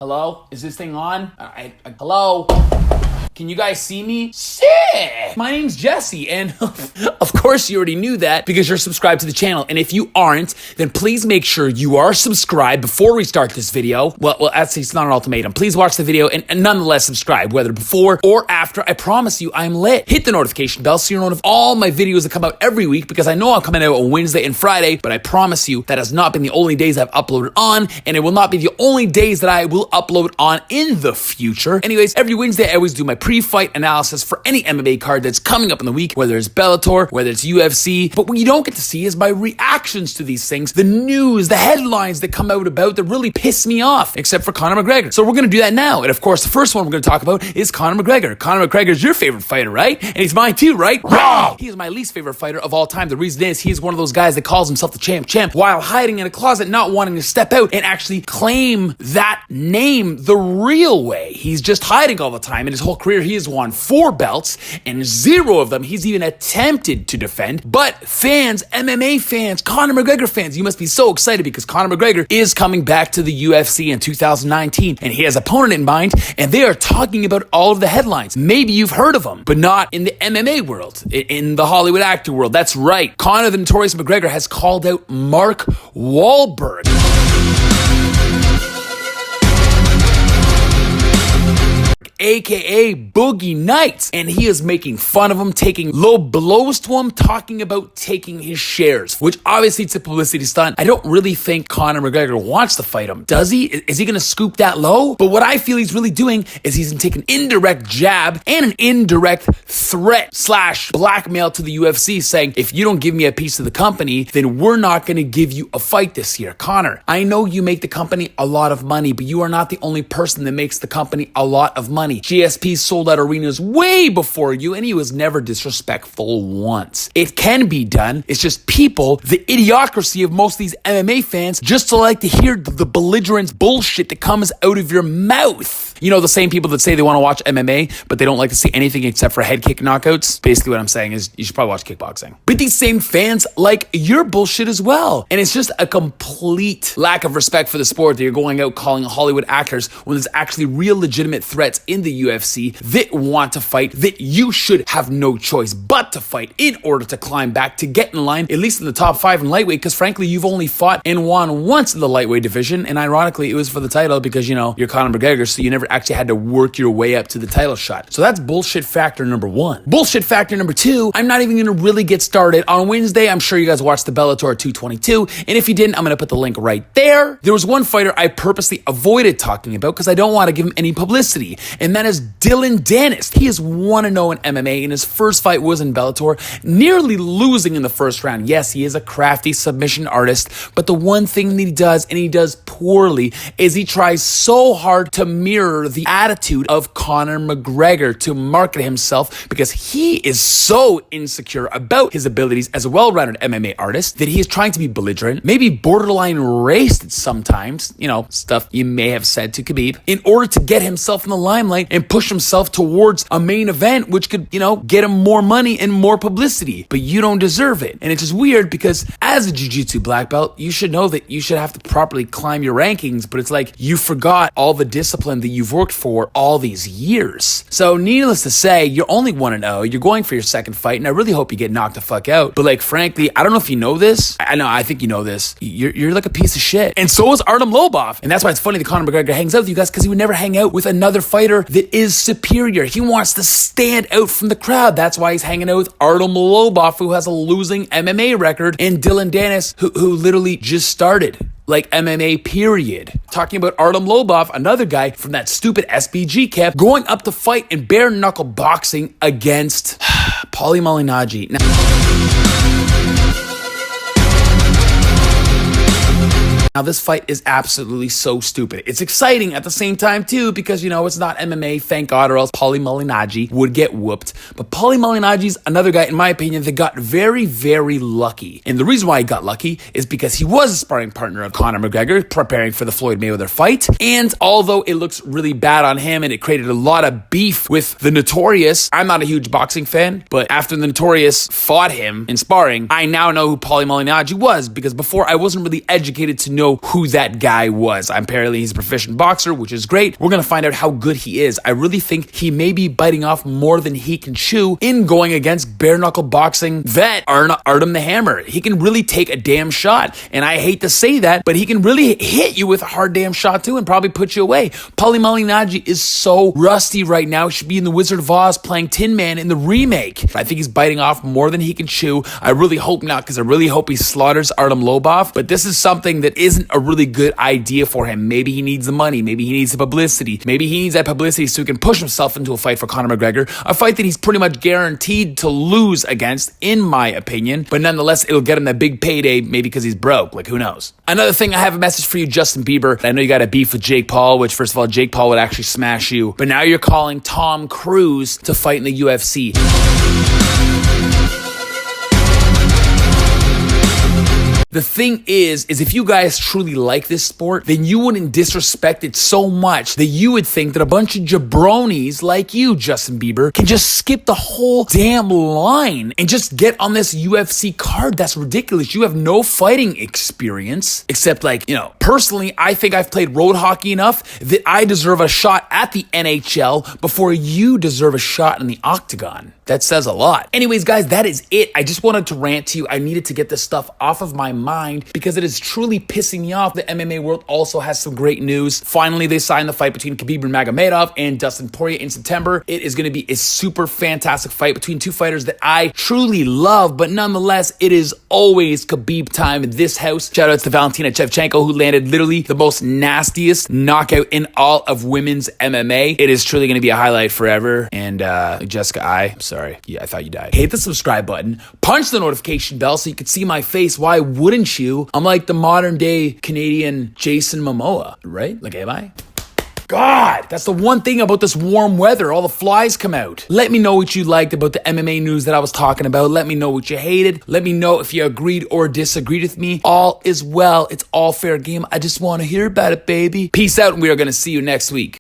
Hello? Is this thing on? Hello? Can you guys see me? Sick! My name's Jesse, and of course you already knew that because you're subscribed to the channel. And if you aren't, then please make sure you are subscribed before we start this video. Well, actually, it's not an ultimatum. Please watch the video and nonetheless subscribe, whether before or after. I promise you, I'm lit. Hit the notification bell so you're notified of all my videos that come out every week, because I know I'm coming out on Wednesday and Friday, but I promise you that has not been the only days I've uploaded on, and it will not be the only days that I will upload on in the future. Anyways, every Wednesday I always do my pre-fight analysis for any MMA card that's coming up in the week, whether it's Bellator, whether it's UFC. But what you don't get to see is my reactions to these things, the news, the headlines that come out about that really piss me off, except for Conor McGregor. So we're going to do that now. And of course, the first one we're going to talk about is Conor McGregor. Conor McGregor is your favorite fighter, right? And he's mine too, right? Wow! He is my least favorite fighter of all time. The reason is he's one of those guys that calls himself the champ while hiding in a closet, not wanting to step out and actually claim that name the real way. He's just hiding all the time. In his whole career, he has won 4 belts, and 0 of them he's even attempted to defend. But fans, MMA fans, Conor McGregor fans, you must be so excited because Conor McGregor is coming back to the UFC in 2019, and he has an opponent in mind, and they are talking about all of the headlines. Maybe you've heard of them, but not in the MMA world, in the Hollywood actor world. That's right. Conor the Notorious McGregor has called out Mark Wahlberg, aka Boogie Nights, and he is making fun of him, taking low blows to him, talking about taking his shares, which obviously it's a publicity stunt. I don't really think Conor McGregor wants to fight him. Does he? Is he going to scoop that low? But what I feel he's really doing is he's going to take an indirect jab and an indirect threat / blackmail to the UFC, saying, if you don't give me a piece of the company, then we're not going to give you a fight this year. Conor, I know you make the company a lot of money, but you are not the only person that makes the company a lot of money. GSP sold out arenas way before you, and he was never disrespectful once. It can be done. It's just people, the idiocracy of most of these MMA fans, just to like to hear the belligerent bullshit that comes out of your mouth. You know, the same people that say they want to watch MMA, but they don't like to see anything except for head kick knockouts. Basically what I'm saying is you should probably watch kickboxing. But these same fans like your bullshit as well. And it's just a complete lack of respect for the sport that you're going out calling Hollywood actors when there's actually real legitimate threats in the UFC that want to fight, that you should have no choice but to fight in order to climb back, to get in line, at least in the top 5 in lightweight, because frankly, you've only fought and won once in the lightweight division, and ironically, it was for the title because, you know, you're Conor McGregor, so you never actually had to work your way up to the title shot. So that's bullshit factor number 1. Bullshit factor number 2, I'm not even going to really get started. On Wednesday, I'm sure you guys watched the Bellator 222, and if you didn't, I'm going to put the link right there. There was one fighter I purposely avoided talking about because I don't want to give him any publicity, and that is Dillon Danis. He is 1-0 in MMA, and his first fight was in Bellator, nearly losing in the first round. Yes, he is a crafty submission artist, but the one thing that he does, and he does poorly, is he tries so hard to mirror the attitude of Conor McGregor to market himself, because he is so insecure about his abilities as a well-rounded MMA artist that he is trying to be belligerent, maybe borderline racist sometimes, you know, stuff you may have said to Khabib, in order to get himself in the limelight and push himself towards a main event, which could, you know, get him more money and more publicity. But you don't deserve it. And it's just weird because as a jiu-jitsu black belt, you should know that you should have to properly climb your rankings, but it's like you forgot all the discipline that you've worked for all these years. So needless to say, you're only 1-0. You're going for your second fight, and I really hope you get knocked the fuck out. But like, frankly, I don't know if you know this. I think you know this. You're like a piece of shit. And so is Artem Lobov. And that's why it's funny that Conor McGregor hangs out with you guys, because he would never hang out with another fighter that is superior. He wants to stand out from the crowd. That's why he's hanging out with Artem Lobov, who has a losing MMA record, and Dillon Danis, who literally just started like MMA period. Talking about Artem Lobov, another guy from that stupid SBG camp, going up to fight in bare knuckle boxing against Paulie Malignaggi. Now, this fight is absolutely so stupid. It's exciting at the same time, too, because, you know, it's not MMA, thank God, or else Paulie Malignaggi would get whooped. But Paulie Malignaggi's another guy, in my opinion, that got very, very lucky. And the reason why he got lucky is because he was a sparring partner of Conor McGregor, preparing for the Floyd Mayweather fight. And although it looks really bad on him and it created a lot of beef with the Notorious, I'm not a huge boxing fan, but after the Notorious fought him in sparring, I now know who Paulie Malignaggi was, because before I wasn't really educated to know know who that guy was. Apparently he's a proficient boxer, which is great. We're going to find out how good he is. I really think he may be biting off more than he can chew in going against bare knuckle boxing vet Artem the Hammer. He can really take a damn shot. And I hate to say that, but he can really hit you with a hard damn shot too and probably put you away. Paulie Malignaggi is so rusty right now. He should be in the Wizard of Oz playing Tin Man in the remake. I think he's biting off more than he can chew. I really hope not, because I really hope he slaughters Artem Lobov. But this is something that isn't a really good idea for him. Maybe he needs the money. Maybe he needs the publicity. Maybe he needs that publicity so he can push himself into a fight for Conor McGregor. A fight that he's pretty much guaranteed to lose against, in my opinion. But nonetheless, it'll get him that big payday, maybe because he's broke. Like, who knows? Another thing, I have a message for you, Justin Bieber. I know you got a beef with Jake Paul, which, first of all, Jake Paul would actually smash you. But now you're calling Tom Cruise to fight in the UFC. The thing is if you guys truly like this sport, then you wouldn't disrespect it so much that you would think that a bunch of jabronis like you, Justin Bieber, can just skip the whole damn line and just get on this UFC card. That's ridiculous. You have no fighting experience, except personally, I think I've played road hockey enough that I deserve a shot at the NHL before you deserve a shot in the Octagon. That says a lot. Anyways, guys, that is it. I just wanted to rant to you. I needed to get this stuff off of my mind because it is truly pissing me off. The MMA world also has some great news. Finally, they signed the fight between Khabib Nurmagomedov and Dustin Poirier in September. It is going to be a super fantastic fight between two fighters that I truly love, but nonetheless, it is always Khabib time in this house. Shout out to Valentina Shevchenko, who landed literally the most nastiest knockout in all of women's MMA. It is truly going to be a highlight forever. And Jessica, I'm sorry. Yeah, I thought you died. Hit the subscribe button. Punch the notification bell so you can see my face. Why wouldn't you? I'm like the modern day Canadian Jason Momoa, right? Like, am I? God, that's the one thing about this warm weather. All the flies come out. Let me know what you liked about the MMA news that I was talking about. Let me know what you hated. Let me know if you agreed or disagreed with me. All is well. It's all fair game. I just want to hear about it, baby. Peace out, and we are going to see you next week.